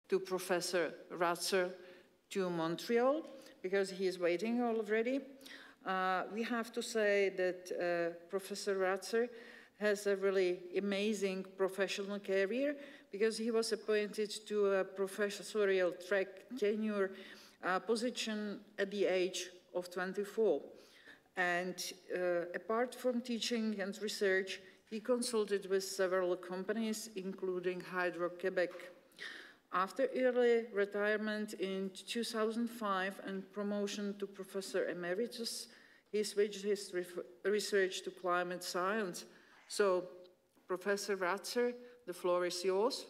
to Professor Ratzer to Montreal, because he is waiting already. We have to say that Professor Ratzer has a really amazing professional career, because he was appointed to a professorial track tenure position at the age of 24. And apart from teaching and research, he consulted with several companies, including Hydro-Quebec. After early retirement in 2005 and promotion to Professor Emeritus, he switched his research to climate science. So, Professor Ratzer, the floor is yours.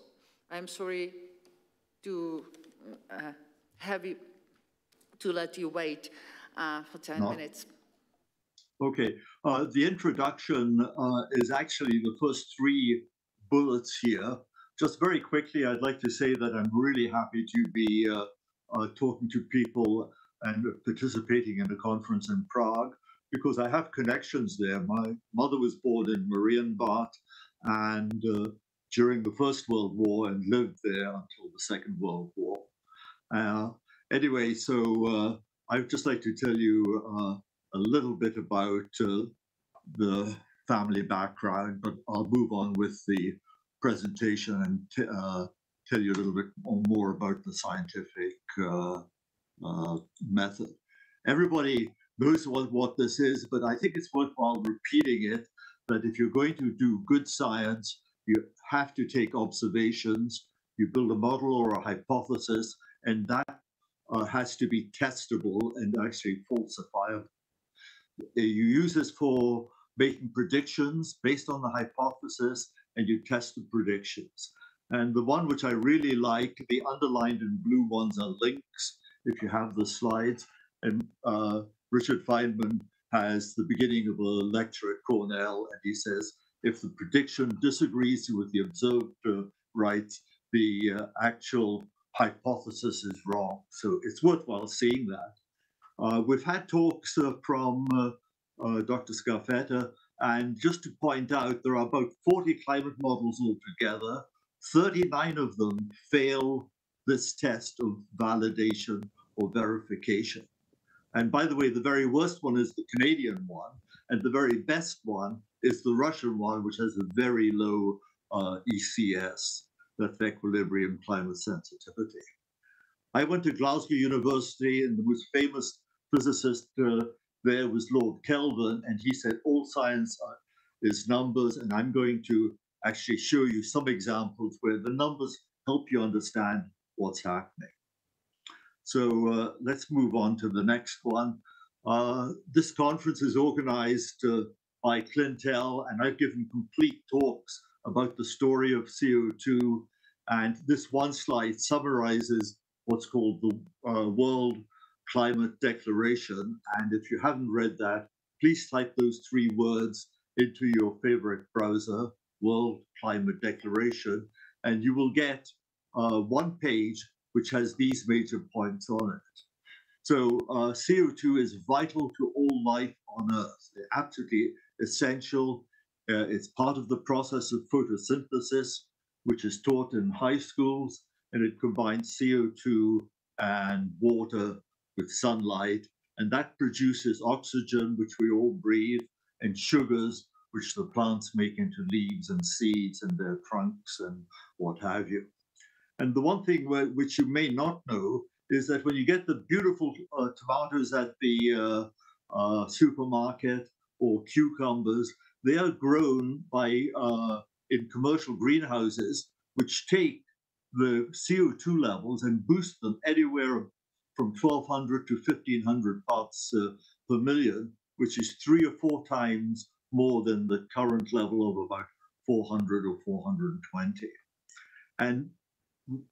I'm sorry to let you wait for 10 minutes. Okay, the introduction is actually the first 3 bullets here. Just very quickly, I'd like to say that I'm really happy to be talking to people and participating in the conference in Prague, because I have connections there. My mother was born in Marienbad and during the First World War, and lived there until the Second World War. Anyway, so I'd just like to tell you a little bit about the family background, but I'll move on with the presentation and tell you a little bit more about the scientific method. Everybody knows what this is, but I think it's worthwhile repeating it, that if you're going to do good science, you have to take observations, you build a model or a hypothesis, and that has to be testable and actually falsifiable. You use this for making predictions based on the hypothesis, and you test the predictions. And the one which I really like, the underlined in blue ones are links, if you have the slides. And Richard Feynman has the beginning of a lecture at Cornell, and he says, if the prediction disagrees with the observed rights, the actual hypothesis is wrong. So it's worthwhile seeing that. We've had talks from Dr. Scarfetta, and just to point out, there are about 40 climate models altogether. 39 of them fail this test of validation or verification. And by the way, the very worst one is the Canadian one, and the very best one is the Russian one, which has a very low ECS, that's equilibrium climate sensitivity. I went to Glasgow University, and the most famous physicist there was Lord Kelvin, and he said all science is numbers, and I'm going to actually show you some examples where the numbers help you understand what's happening. So let's move on to the next one. This conference is organized by Clintel, and I've given complete talks about the story of CO2, and this one slide summarizes what's called the World Climate Declaration. And if you haven't read that, please type those 3 words into your favorite browser, World Climate Declaration, and you will get one page which has these major points on it. So CO2 is vital to all life on Earth. It's absolutely essential. It's part of the process of photosynthesis, which is taught in high schools, and it combines CO2 and water with sunlight, and that produces oxygen, which we all breathe, and sugars, which the plants make into leaves and seeds and their trunks and what have you. And the one thing which you may not know is that when you get the beautiful tomatoes at the supermarket or cucumbers, they are grown by in commercial greenhouses, which take the CO2 levels and boost them anywhere from 1,200 to 1,500 parts per million, which is 3 or 4 times more than the current level of about 400 or 420. And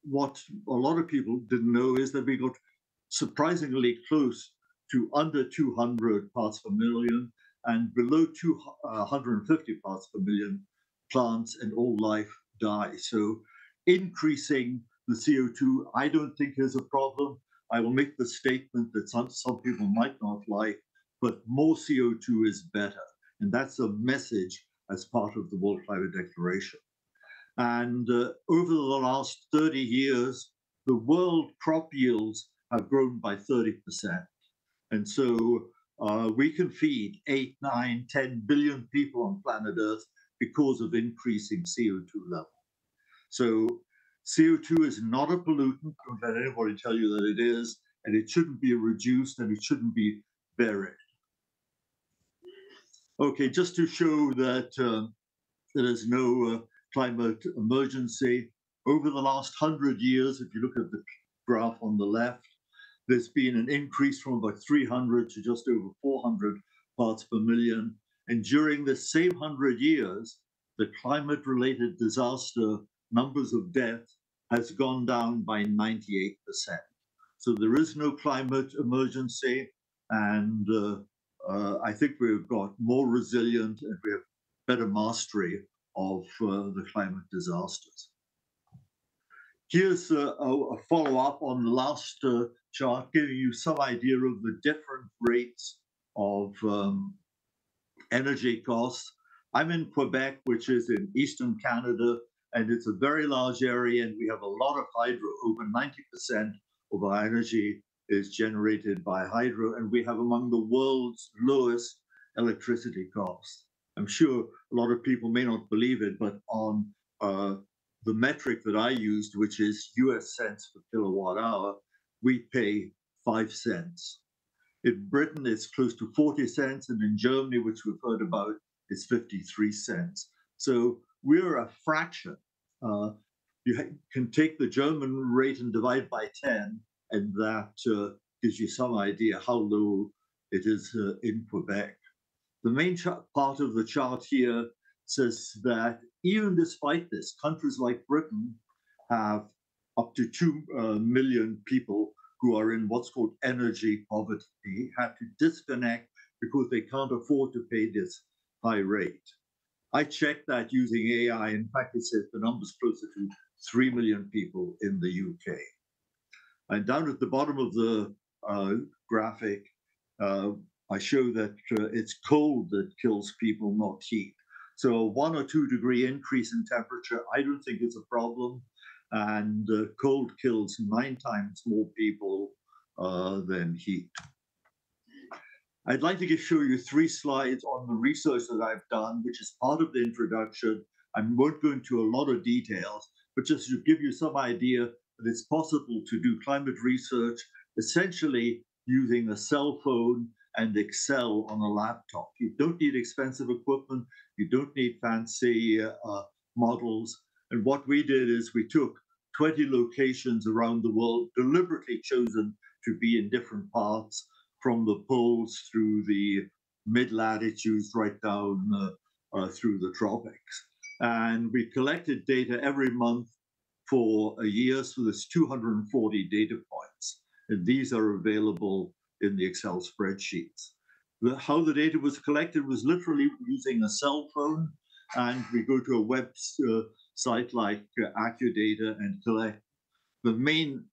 what a lot of people didn't know is that we got surprisingly close to under 200 parts per million, and below 250 parts per million, plants and all life die. So increasing the CO2, I don't think is a problem. I will make the statement that some people might not like, but more CO2 is better. And that's a message as part of the World Climate Declaration. And over the last 30 years, the world crop yields have grown by 30%. And so we can feed 8, 9, 10 billion people on planet Earth because of increasing CO2 level. So CO2 is not a pollutant. Don't let anybody tell you that it is, and it shouldn't be reduced and it shouldn't be buried. Okay, just to show that there is no climate emergency, over the last 100 years, if you look at the graph on the left, there's been an increase from about 300 to just over 400 parts per million. And during the same 100 years, the climate-related disaster numbers of death has gone down by 98%. So there is no climate emergency, and I think we've got more resilient and we have better mastery of the climate disasters. Here's a follow-up on the last chart, giving you some idea of the different rates of energy costs. I'm in Quebec, which is in eastern Canada, and it's a very large area, and we have a lot of hydro. Over 90% of our energy is generated by hydro, and we have among the world's lowest electricity costs. I'm sure a lot of people may not believe it, but on the metric that I used, which is US cents per kilowatt hour, we pay 5 cents. In Britain, it's close to 40 cents, and in Germany, which we've heard about, it's 53 cents. So we're a fraction. You can take the German rate and divide by 10, and that gives you some idea how low it is in Quebec. The main part of the chart here says that even despite this, countries like Britain have up to 2 million people who are in what's called energy poverty, have to disconnect because they can't afford to pay this high rate. I checked that using AI. In fact, it says the number's closer to 3 million people in the UK. And down at the bottom of the graphic, I show that it's cold that kills people, not heat. So a 1 or 2 degree increase in temperature, I don't think is a problem. And cold kills 9 times more people than heat. I'd like to show you 3 slides on the research that I've done, which is part of the introduction. I won't go into a lot of details, but just to give you some idea that it's possible to do climate research essentially using a cell phone and Excel on a laptop. You don't need expensive equipment. You don't need fancy models. And what we did is we took 20 locations around the world, deliberately chosen to be in different parts, from the poles through the mid-latitudes right down through the tropics. And we collected data every month for a year, so there's 240 data points. And these are available in the Excel spreadsheets. How the data was collected was literally using a cell phone, and we go to a website like AccuData and collect. The main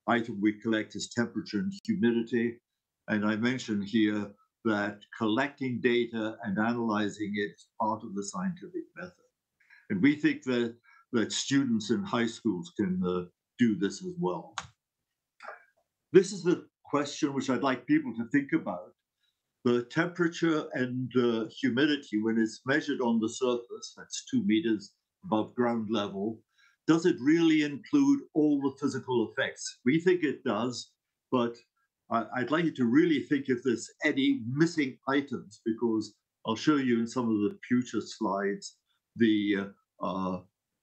item we collect is temperature and humidity. And I mentioned here that collecting data and analyzing it is part of the scientific method. And we think that students in high schools can do this as well. This is the question which I'd like people to think about. The temperature and humidity, when it's measured on the surface, that's 2 meters above ground level, does it really include all the physical effects? We think it does, but I'd like you to really think if there's any missing items, because I'll show you in some of the future slides the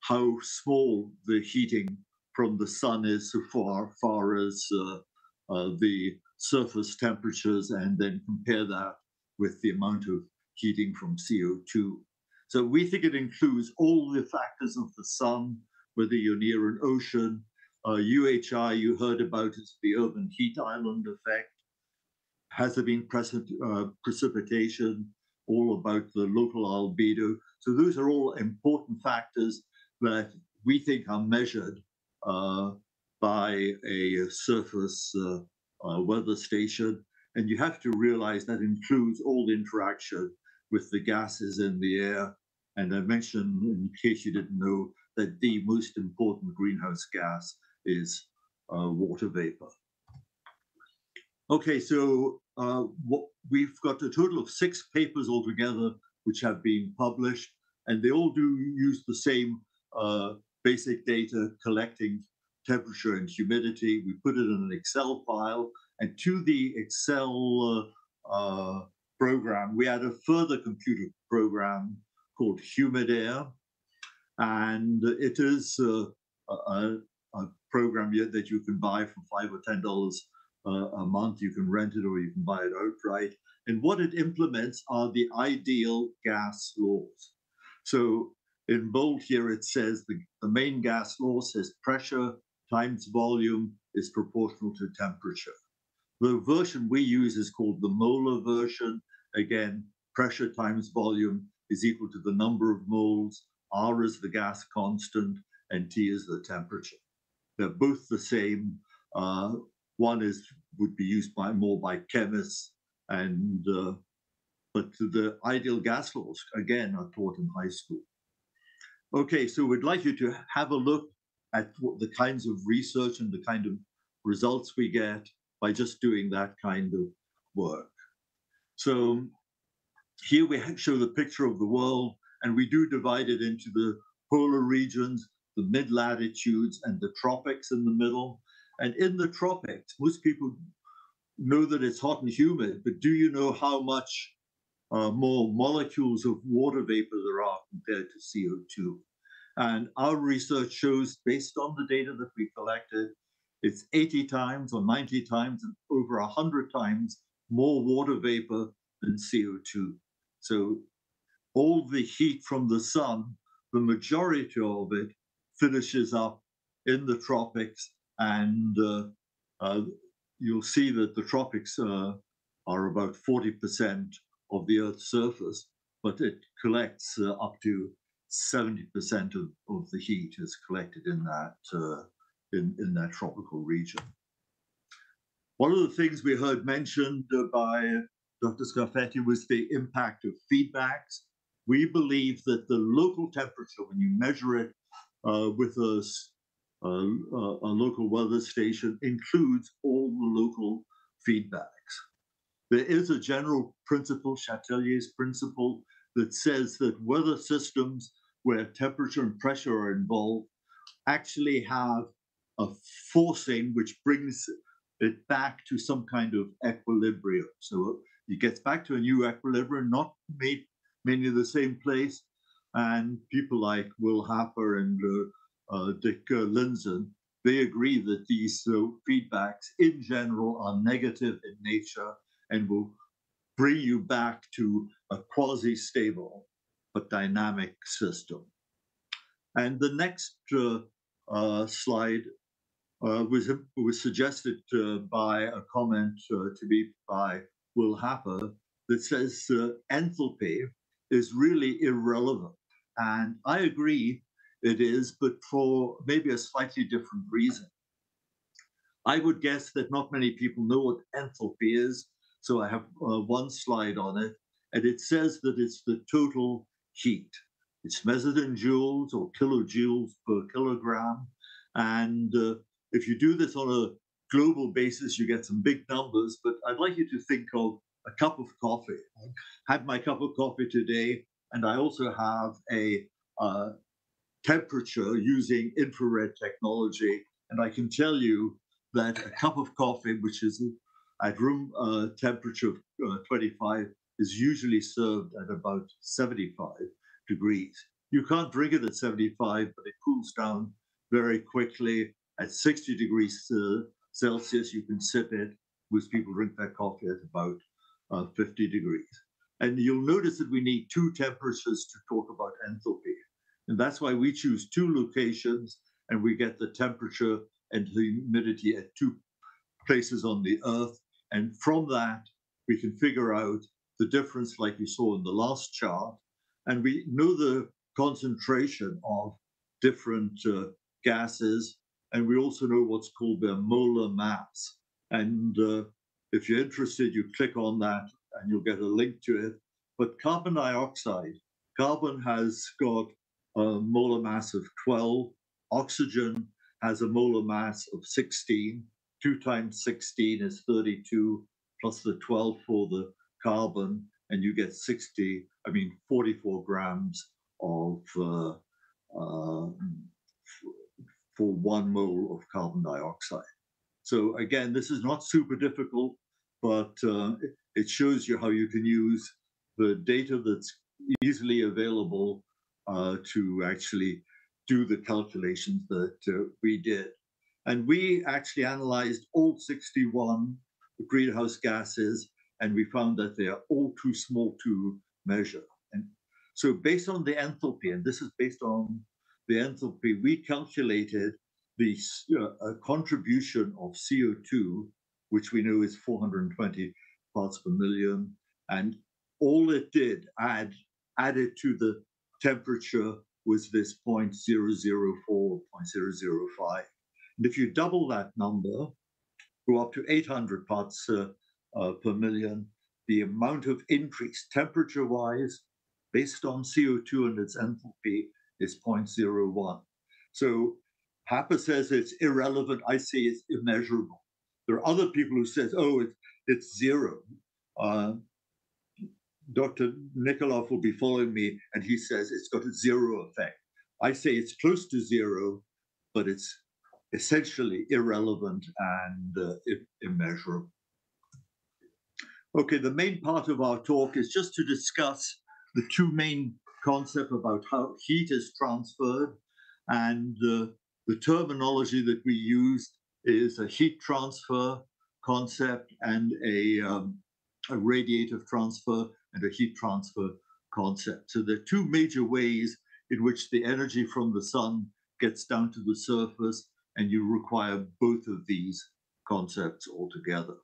how small the heating from the sun is so far as the surface temperatures, and then compare that with the amount of heating from CO2. So we think it includes all the factors of the sun, whether you're near an ocean. UHI you heard about is the urban heat island effect. Has there been precipitation? All about the local albedo. So those are all important factors that we think are measured by a surface weather station. And you have to realize that includes all the interaction with the gases in the air. And I mentioned, in case you didn't know, that the most important greenhouse gas is water vapor. Okay, so we've got a total of 6 papers altogether which have been published, and they all do use the same basic data, collecting temperature and humidity. We put it in an Excel file, and to the Excel program, we add a further computer program called Humid Air, and it is a program that you can buy for $5 or $10 a month. You can rent it or you can buy it outright. And what it implements are the ideal gas laws. So in bold here, it says the main gas law says pressure times volume is proportional to temperature. The version we use is called the molar version. Again, pressure times volume is equal to the number of moles. R is the gas constant, and T is the temperature. They're both the same. One would be used more by chemists, and but the ideal gas laws, again, are taught in high school. Okay, so we'd like you to have a look at the kinds of research and the kind of results we get by just doing that kind of work. So here we show the picture of the world, and we do divide it into the polar regions, the mid-latitudes, and the tropics in the middle. And in the tropics, most people know that it's hot and humid, but do you know how much more molecules of water vapor there are compared to CO2? And our research shows, based on the data that we collected, it's 80 times or 90 times and over 100 times more water vapor than CO2. So all the heat from the sun, the majority of it finishes up in the tropics, and you'll see that the tropics are about 40% of the Earth's surface, but it collects up to 70% of the heat is collected in that tropical region. One of the things we heard mentioned by Dr. Scarfetti was the impact of feedbacks. We believe that the local temperature, when you measure it with a local weather station, includes all the local feedbacks. There is a general principle, Chatelier's principle, that says that weather systems where temperature and pressure are involved actually have a forcing which brings it back to some kind of equilibrium. So it gets back to a new equilibrium, not mainly the same place. And people like Will Happer and Dick Lindzen, they agree that these feedbacks in general are negative in nature and will bring you back to a quasi-stable but dynamic system. And the next slide was suggested by a comment to me by Will Happer that says enthalpy is really irrelevant. And I agree it is, but for maybe a slightly different reason. I would guess that not many people know what enthalpy is, so I have one slide on it, and it says that it's the total heat. It's measured in joules or kilojoules per kilogram, and if you do this on a global basis, you get some big numbers, but I'd like you to think of a cup of coffee. I had my cup of coffee today, and I also have a temperature using infrared technology, and I can tell you that a cup of coffee, which is at room temperature of 25, is usually served at about 75 degrees. You can't drink it at 75, but it cools down very quickly. At 60 degrees Celsius, you can sip it. Most people drink their coffee at about 50 degrees. And you'll notice that we need 2 temperatures to talk about enthalpy. And that's why we choose 2 locations, and we get the temperature and humidity at 2 places on the Earth. And from that, we can figure out the difference like you saw in the last chart. And we know the concentration of different gases, and we also know what's called their molar mass. And if you're interested, you click on that and you'll get a link to it. But carbon dioxide, carbon has got a molar mass of 12, oxygen has a molar mass of 16. 2 times 16 is 32, plus the 12 for the carbon, and you get 44 grams of for 1 mole of carbon dioxide. So again, this is not super difficult, but it shows you how you can use the data that's easily available to actually do the calculations that we did. And we actually analyzed all 61 greenhouse gases, and we found that they are all too small to measure. And so based on the enthalpy, and this is based on the enthalpy, we calculated the contribution of CO2, which we know is 420 parts per million, and all it did added to the temperature was this 0.004, 0.005. And if you double that number, go up to 800 parts per million, the amount of increase temperature-wise, based on CO2 and its enthalpy, is 0.01. So Happer says it's irrelevant. I say it's immeasurable. There are other people who says, oh, it's zero. Dr. Nikolov will be following me, and he says it's got a zero effect. I say it's close to zero, but it's essentially irrelevant and immeasurable. Okay, the main part of our talk is just to discuss the two main concepts about how heat is transferred, and the terminology that we used is a heat transfer concept and a radiative transfer and a heat transfer concept. So there are two major ways in which the energy from the sun gets down to the surface, and you require both of these concepts altogether.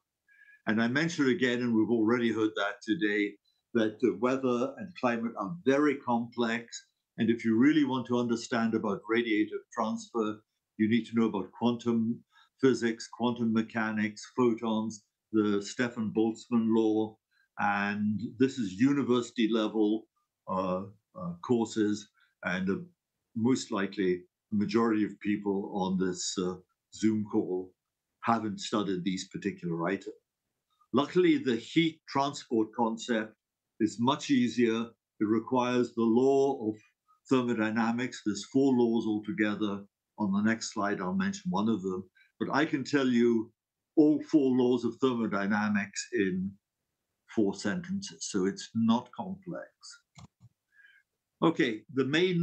And I mentioned again, and we've already heard that today, that the weather and climate are very complex. And if you really want to understand about radiative transfer, you need to know about quantum physics, quantum mechanics, photons, the Stefan Boltzmann law. And this is university level courses, and most likely the majority of people on this Zoom call haven't studied these particular items. Luckily, the heat transport concept is much easier. It requires the law of thermodynamics. There's 4 laws altogether. On the next slide, I'll mention one of them. But I can tell you all 4 laws of thermodynamics in 4 sentences, so it's not complex. Okay, the main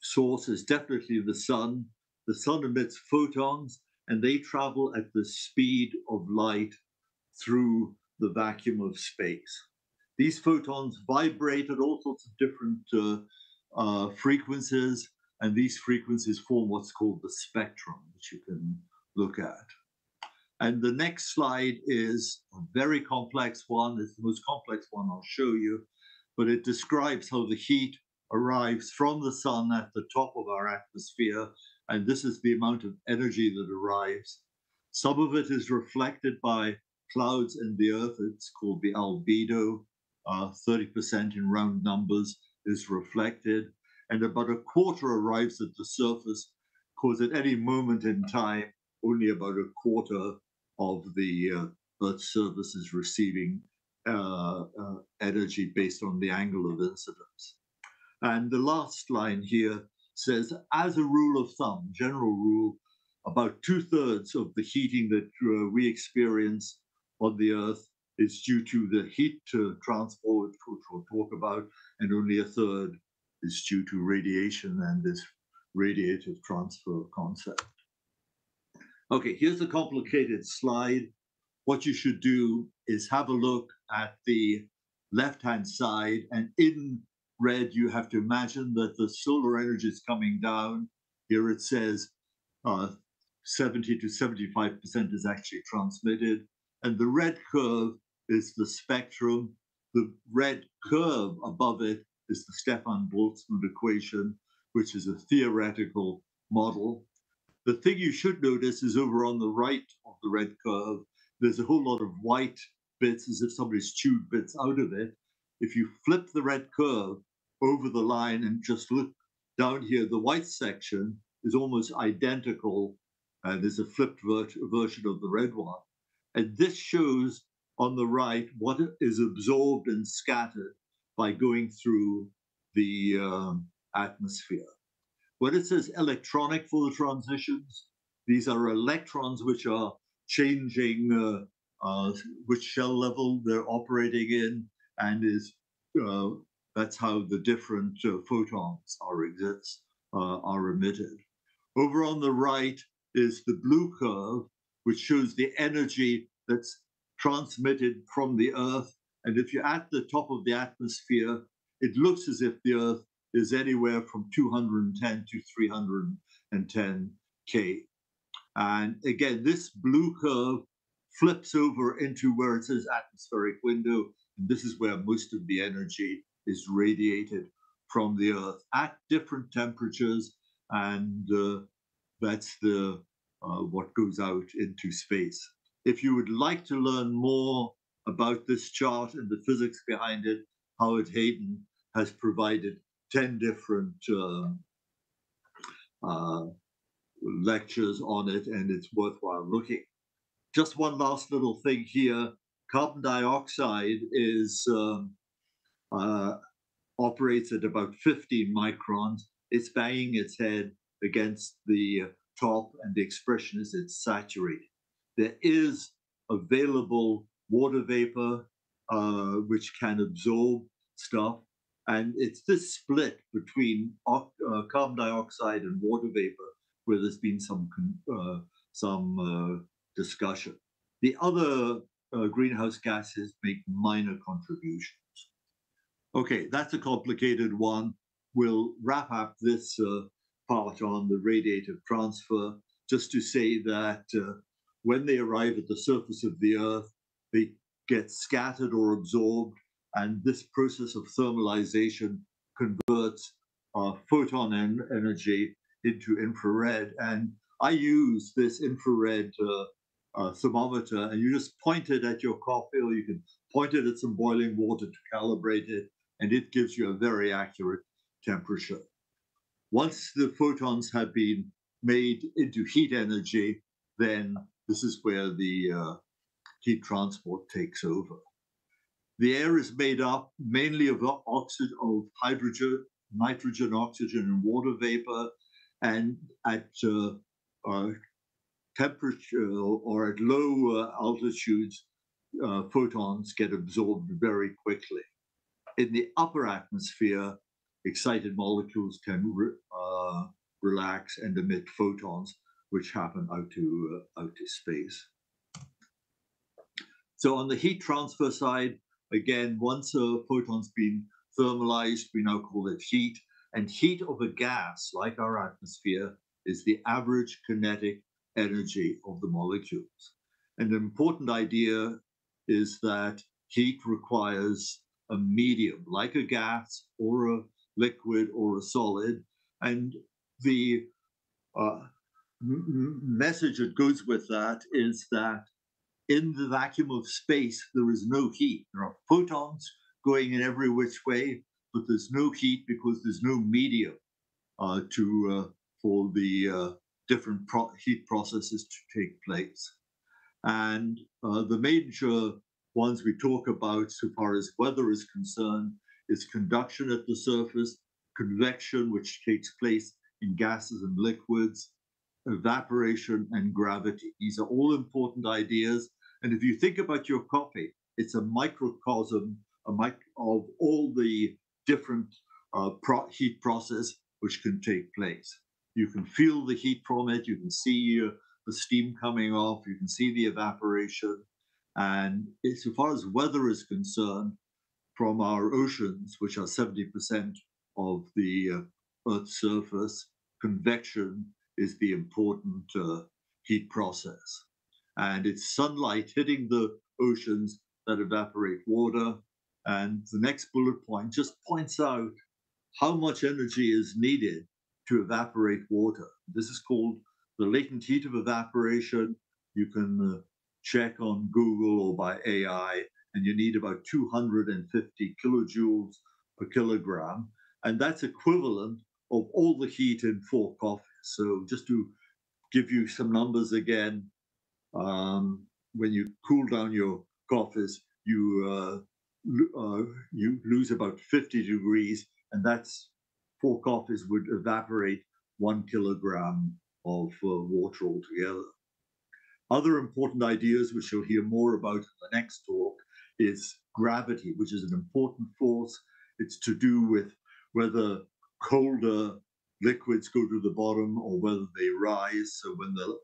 source is definitely the sun. The sun emits photons, and they travel at the speed of light through the vacuum of space. These photons vibrate at all sorts of different frequencies, and these frequencies form what's called the spectrum, which you can look at. And the next slide is a very complex one. It's the most complex one I'll show you, but it describes how the heat arrives from the sun at the top of our atmosphere, and this is the amount of energy that arrives. Some of it is reflected by clouds in the earth. It's called the albedo. 30% in round numbers is reflected, and about a quarter arrives at the surface, because at any moment in time, only about a quarter of the Earth's surface is receiving energy based on the angle of incidence. And the last line here says, as a rule of thumb, general rule, about 2/3 of the heating that we experience on the Earth is due to the heat transport, which we'll talk about, and only 1/3 is due to radiation and this radiative transfer concept. Okay, here's a complicated slide. What you should do is have a look at the left-hand side, and in red, you have to imagine that the solar energy is coming down. Here it says 70 to 75% is actually transmitted. And the red curve is the spectrum. The red curve above it is the Stefan Boltzmann equation, which is a theoretical model. The thing you should notice is over on the right of the red curve, there's a whole lot of white bits, as if somebody's chewed bits out of it. If you flip the red curve over the line and just look down here, the white section is almost identical, and there's a flipped version of the red one. And this shows on the right what is absorbed and scattered by going through the atmosphere. When it says electronic for the transitions, these are electrons which are changing which shell level they're operating in, and that's how the different photons are emitted. Over on the right is the blue curve, which shows the energy that's transmitted from the Earth. And if you're at the top of the atmosphere, it looks as if the Earth is anywhere from 210 to 310 K. And again, this blue curve flips over into where it says atmospheric window. And this is where most of the energy is radiated from the Earth at different temperatures. And that's what goes out into space. If you would like to learn more about this chart and the physics behind it, Howard Hayden has provided 10 different lectures on it, and it's worthwhile looking. Just one last little thing here. Carbon dioxide is operates at about 15 microns. It's banging its head against the top, and the expression is it's saturated. There is available water vapor which can absorb stuff, and it's this split between carbon dioxide and water vapor where there's been some discussion. The other greenhouse gases make minor contributions. Okay, that's a complicated one. We'll wrap up this part on the radiative transfer just to say that when they arrive at the surface of the Earth, they get scattered or absorbed, and this process of thermalization converts photon energy into infrared. And I use this infrared thermometer, and you just point it at your coffee, or you can point it at some boiling water to calibrate it, and it gives you a very accurate temperature. Once the photons have been made into heat energy, then this is where the heat transport takes over. The air is made up mainly of hydrogen, nitrogen, oxygen, and water vapor, and at temperature or at low altitudes, photons get absorbed very quickly. In the upper atmosphere, excited molecules can relax and emit photons, which happen out to space. So on the heat transfer side, again, once a photon's been thermalized, we now call it heat. And heat of a gas, like our atmosphere, is the average kinetic energy of the molecules. And an important idea is that heat requires a medium, like a gas or a liquid or a solid. And the message that goes with that is that in the vacuum of space, there is no heat. There are photons going in every which way, but there's no heat because there's no medium for the different heat processes to take place. And the major ones we talk about so far as weather is concerned is conduction at the surface, convection, which takes place in gases and liquids, evaporation, and gravity. These are all important ideas. And if you think about your coffee, it's a microcosm of all the different heat process which can take place. You can feel the heat from it, you can see the steam coming off, you can see the evaporation. And so far as weather is concerned, from our oceans, which are 70% of the Earth's surface, convection is the important heat process. And it's sunlight hitting the oceans that evaporate water. And the next bullet point just points out how much energy is needed to evaporate water. This is called the latent heat of evaporation. You can check on Google or by AI, and you need about 250 kilojoules per kilogram. And that's equivalent of all the heat in 4 coffees. So just to give you some numbers again, when you cool down your coffees, you lose about 50 degrees, and that's 4 coffees would evaporate 1 kilogram of water altogether. Other important ideas, which you'll hear more about in the next talk, is gravity, which is an important force. It's to do with whether colder liquids go to the bottom or whether they rise. So when the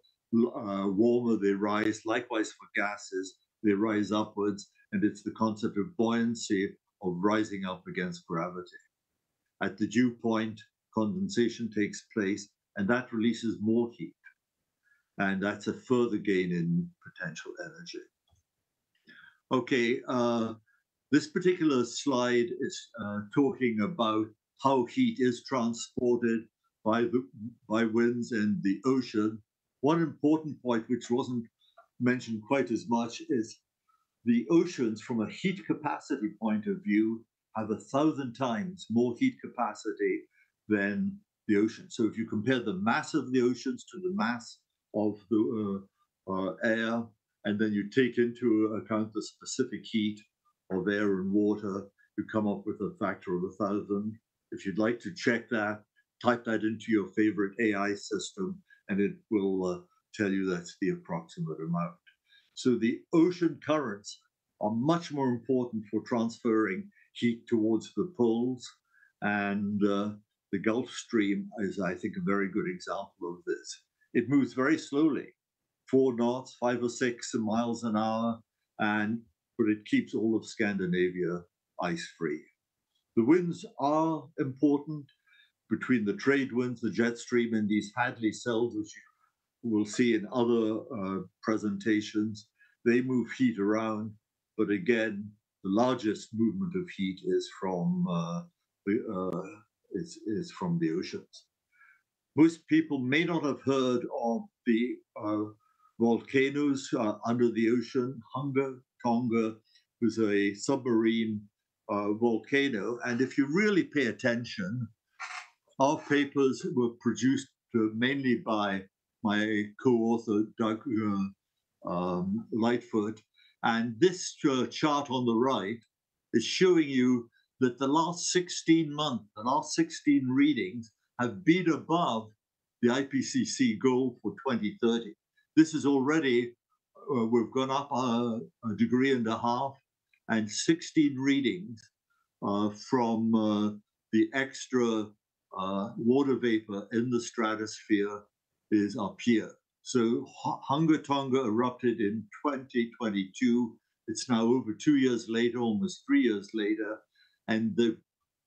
warmer they rise, likewise for gases, they rise upwards, and it's the concept of buoyancy of rising up against gravity. At the dew point, condensation takes place, and that releases more heat. And that's a further gain in potential energy. Okay, this particular slide is talking about how heat is transported by winds in the ocean. One important point which wasn't mentioned quite as much is the oceans, from a heat capacity point of view, have 1,000 times more heat capacity than the ocean. So if you compare the mass of the oceans to the mass of the air, and then you take into account the specific heat of air and water, you come up with a factor of 1,000. If you'd like to check that, type that into your favorite AI system, and it will tell you that's the approximate amount. So the ocean currents are much more important for transferring heat towards the poles, and the Gulf Stream is, I think, a very good example of this. It moves very slowly, 4 knots, 5 or 6 miles an hour, but it keeps all of Scandinavia ice-free. The winds are important between the trade winds, the jet stream, and these Hadley cells, which you will see in other presentations. They move heat around, but again, the largest movement of heat is from the oceans. Most people may not have heard of the volcanoes under the ocean. Tonga was a submarine volcano, and if you really pay attention, our papers were produced mainly by my co-author, Doug Lightfoot, and this chart on the right is showing you that the last 16 months, the last 16 readings have been above the IPCC goal for 2030. This is already, we've gone up a degree and a half, and 16 readings from the extra water vapor in the stratosphere is up here. So Tonga erupted in 2022. It's now over 2 years later, almost 3 years later. And the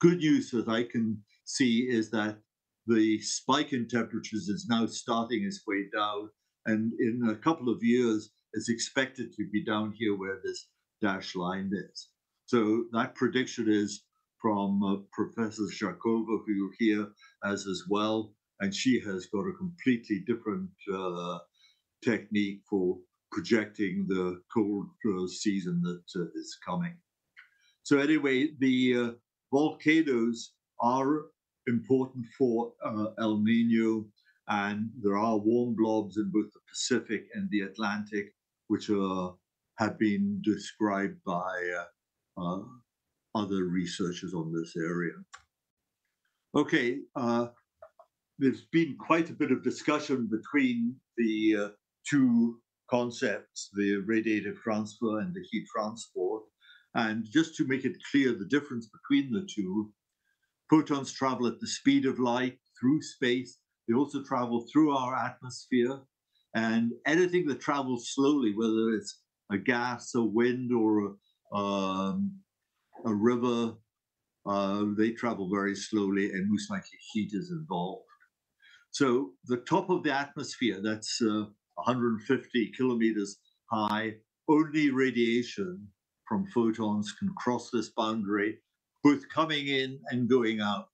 good news that I can see is that the spike in temperatures is now starting its way down. And in a couple of years, it's expected to be down here where this dashed line is. So that prediction is from Professor Zharkova, who you'll hear as well. And she has got a completely different technique for projecting the cold season that is coming. So anyway, the volcanoes are important for El Nino, and there are warm blobs in both the Pacific and the Atlantic, which have been described by other researchers on this area. Okay, there's been quite a bit of discussion between the two concepts, the radiative transfer and the heat transport. And just to make it clear the difference between the two, photons travel at the speed of light through space. They also travel through our atmosphere. And anything that travels slowly, whether it's a gas, a wind, or a river, they travel very slowly, and most likely heat is involved. So the top of the atmosphere, that's 150 kilometers high, only radiation from photons can cross this boundary, both coming in and going out.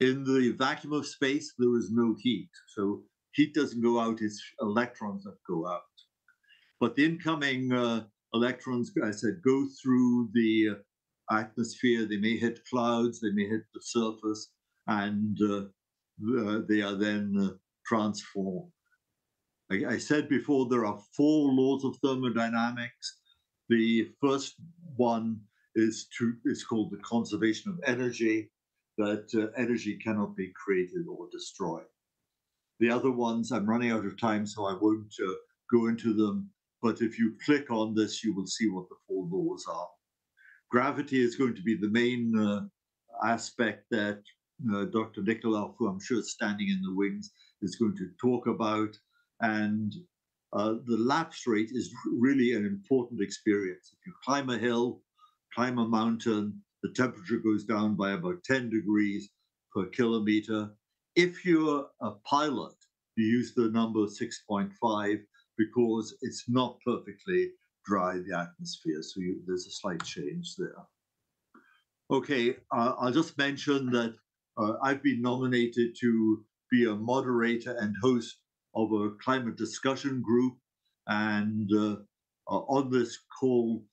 In the vacuum of space, there is no heat. So heat doesn't go out, it's electrons that go out. But the incoming electrons, as I said, go through the atmosphere. They may hit clouds, they may hit the surface, and they are then transformed. I said before, there are 4 laws of thermodynamics. The first one is called the conservation of energy, that energy cannot be created or destroyed. The other ones, I'm running out of time, so I won't go into them, but if you click on this, you will see what the 4 laws are. Gravity is going to be the main aspect that Dr. Nikolov, who I'm sure is standing in the wings, is going to talk about. And the lapse rate is really an important experience. If you climb a hill, climb a mountain, the temperature goes down by about 10 degrees per kilometer. If you're a pilot, you use the number 6.5 because it's not perfectly dry, the atmosphere. So there's a slight change there. Okay, I'll just mention that I've been nominated to be a moderator and host of a climate discussion group. And on this call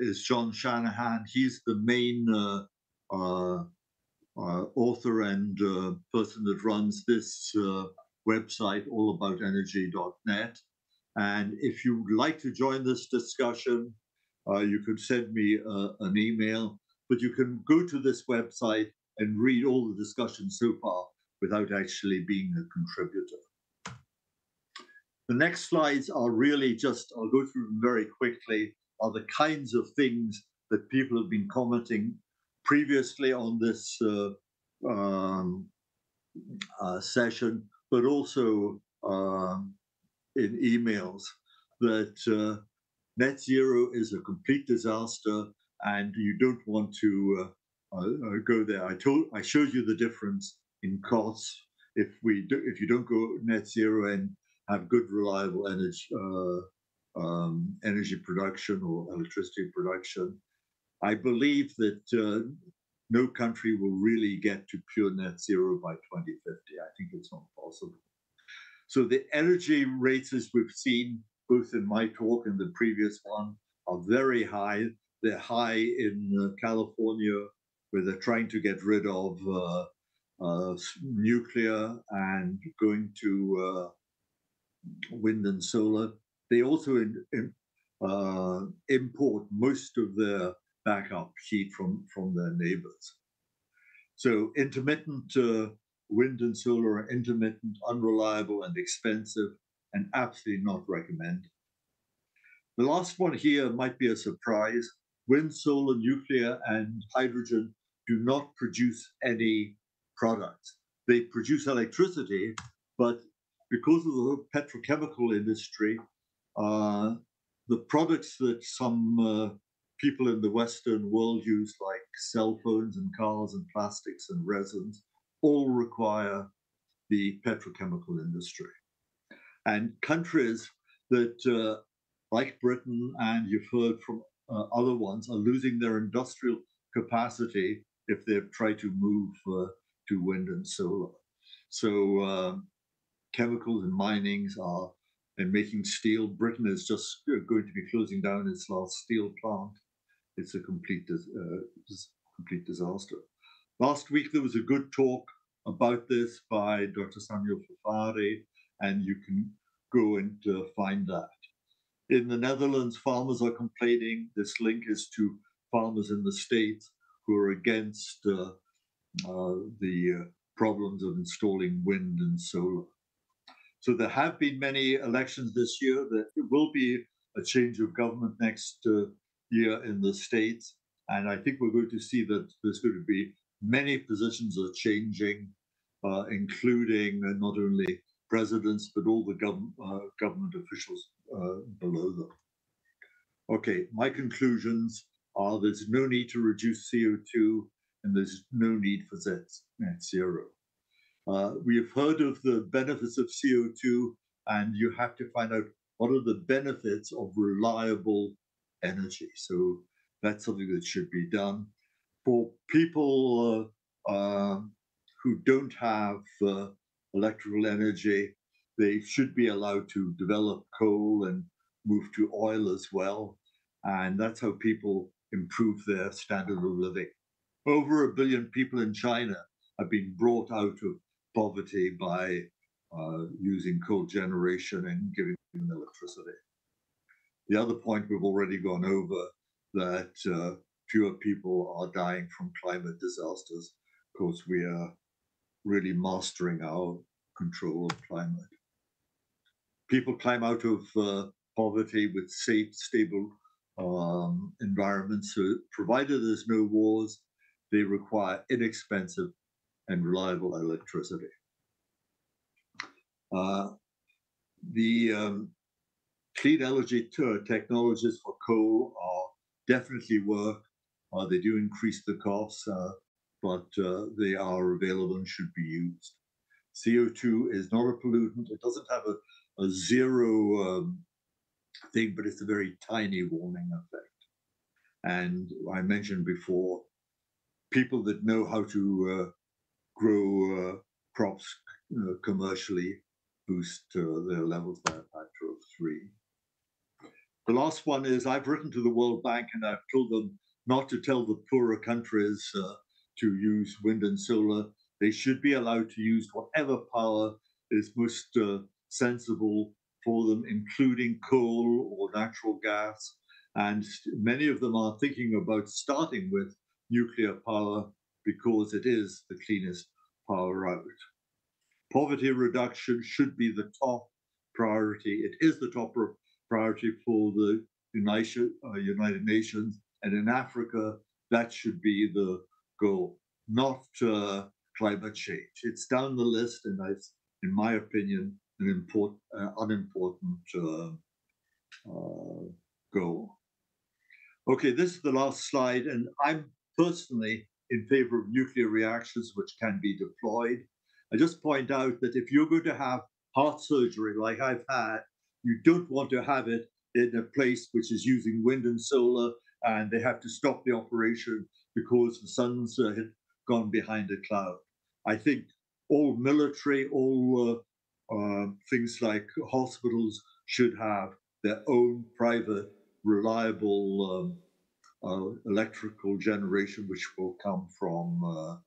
is John Shanahan. He's the main author and person that runs this website, allabout-energy.net. And if you would like to join this discussion, you could send me an email, but you can go to this website and read all the discussions so far without actually being a contributor. The next slides are really just, I'll go through them very quickly, are the kinds of things that people have been commenting previously on this session, but also in emails, that net zero is a complete disaster and you don't want to go there. I showed you the difference in costs if you don't go net zero and have good reliable energy production or electricity production. I believe that no country will really get to pure net zero by 2050. I think it's not possible. So the energy rates, as we've seen both in my talk and the previous one, are very high. They're high in California, where they're trying to get rid of nuclear and going to wind and solar. They also import most of their backup heat from their neighbors. So intermittent wind and solar are intermittent, unreliable, and expensive, and absolutely not recommended. The last one here might be a surprise. Wind, solar, nuclear, and hydrogen do not produce any products. They produce electricity, but because of the petrochemical industry, the products that some people in the Western world use, like cell phones and cars and plastics and resins, all require the petrochemical industry. And countries that, like Britain, and you've heard from other ones, are losing their industrial capacity if they've tried to move to wind and solar. So chemicals and minings are, and making steel. Britain is just going to be closing down its last steel plant. It's a complete disaster. Last week, there was a good talk about this by Dr. Samuel Fafari, and you can go and find that. In the Netherlands, farmers are complaining. This link is to farmers in the States who are against the problems of installing wind and solar. So there have been many elections this year. There will be a change of government next year in the States. And I think we're going to see that there's going to be many positions are changing, including not only presidents, but all the government officials below them. Okay, my conclusions are there's no need to reduce CO2 and there's no need for net zero. We have heard of the benefits of CO2, and you have to find out what are the benefits of reliable energy. So that's something that should be done. For people who don't have electrical energy, they should be allowed to develop coal and move to oil as well. And that's how people improve their standard of living. Over 1 billion people in China have been brought out of poverty by using coal generation and giving them electricity. The other point we've already gone over, that fewer people are dying from climate disasters because we are really mastering our control of climate. People climb out of poverty with safe, stable environments. So provided there's no wars, they require inexpensive and reliable electricity. The clean energy technologies for coal are definitely work. They do increase the costs, but they are available and should be used. CO2 is not a pollutant. It doesn't have a zero thing, but it's a very tiny warming effect. And I mentioned before, people that know how to grow crops commercially boost their levels by a factor of 3. The last one is I've written to the World Bank and I've told them not to tell the poorer countries to use wind and solar. They should be allowed to use whatever power is most sensible for them, including coal or natural gas. And many of them are thinking about starting with nuclear power because it is the cleanest power route. Poverty reduction should be the top priority. It is the top priority for the United Nations. And in Africa, that should be the goal, not climate change. It's down the list, and it's, in my opinion, an unimportant goal. Okay, this is the last slide, and I'm personally in favor of nuclear reactors which can be deployed. I just point out that if you're going to have heart surgery like I've had, you don't want to have it in a place which is using wind and solar, and they have to stop the operation because the sun's gone behind a cloud. I think all military, all things like hospitals should have their own private, reliable electrical generation, which will come from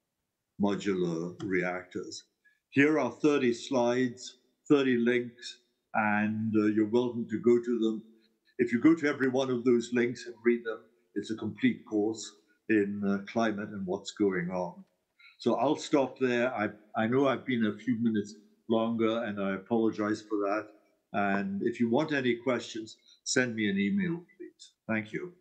modular reactors. Here are 30 slides, 30 links, and you're welcome to go to them. If you go to every one of those links and read them, it's a complete course in climate and what's going on. So I'll stop there. I know I've been a few minutes longer, and I apologize for that. And if you want any questions, send me an email, please. Thank you.